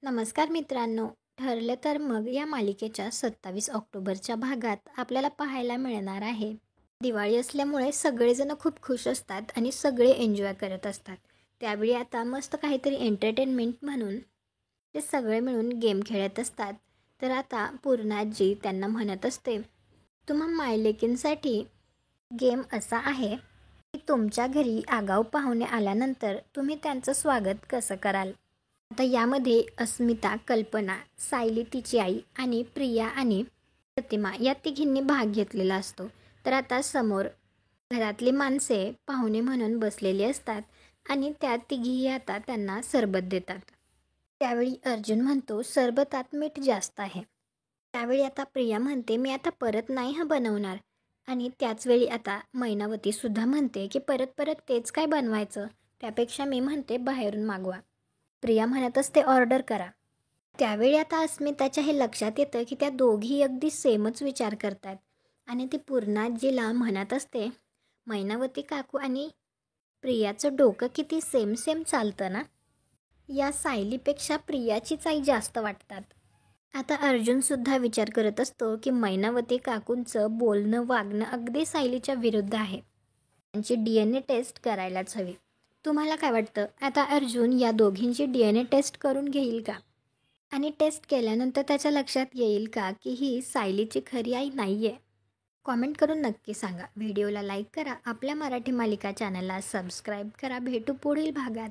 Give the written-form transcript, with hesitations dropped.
नमस्कार मित्रांनो. ठरलं तर मग या मालिकेच्या 27 ऑक्टोबरच्या भागात आपल्याला पाहायला मिळणार आहे. दिवाळी असल्यामुळे सगळेजण खूप खुश असतात आणि सगळे एन्जॉय करत असतात. त्यावेळी आता मस्त काहीतरी एंटरटेनमेंट म्हणून ते सगळे मिळून गेम खेळत असतात. तर आता पूर्णाजी त्यांना म्हणत असते, तुम्हा मायलेकींसाठी गेम असा आहे की तुमच्या घरी आगाऊ पाहुणे आल्यानंतर तुम्ही त्यांचं स्वागत कसं कराल. आता यामध्ये अस्मिता, कल्पना, सायली तिची आई आणि प्रिया आणि प्रतिमा या तिघींनी भाग घेतलेला असतो. तर आता समोर घरातली माणसे पाहुणे म्हणून बसलेली असतात आणि त्या तिघीही आता त्यांना सरबत देतात. त्यावेळी अर्जुन म्हणतो, सरबतात मीठ जास्त आहे. त्यावेळी आता प्रिया म्हणते, मी आता परत नाही बनवणार. आणि त्याचवेळी आता मैनावती सुद्धा म्हणते की परत परत तेच काय बनवायचं, त्यापेक्षा मी म्हणते बाहेरून मागवा. प्रिया म्हणत असते, ऑर्डर करा. त्यावेळी आता अस्मिताच्या हे लक्षात येतं की त्या दोघी अगदी सेमच विचार करतात आणि ती पूर्णाजीला म्हणत असते, मैनावती काकू आणि प्रियाचं डोकं किती सेम सेम चालतं ना. या सायलीपेक्षा प्रियाचीच आई जास्त वाटतात. आता अर्जुनसुद्धा विचार करत असतो की मैनावती काकूंचं बोलणं वागणं अगदी सायलीच्या विरुद्ध आहे. त्यांची DNA टेस्ट करायलाच हवी. तुम्हाला काय वाटतं, आता अर्जुन या दोघींची DNA टेस्ट करून घेईल का? आणि टेस्ट केल्यानंतर त्याच्या लक्षात येईल का की ही सायलीची खरी आई नाही आहे? कॉमेंट करून नक्की सांगा. व्हिडिओला लाईक करा. आपल्या मराठी मालिका चॅनलला सबस्क्राईब करा. भेटू पुढील भागात.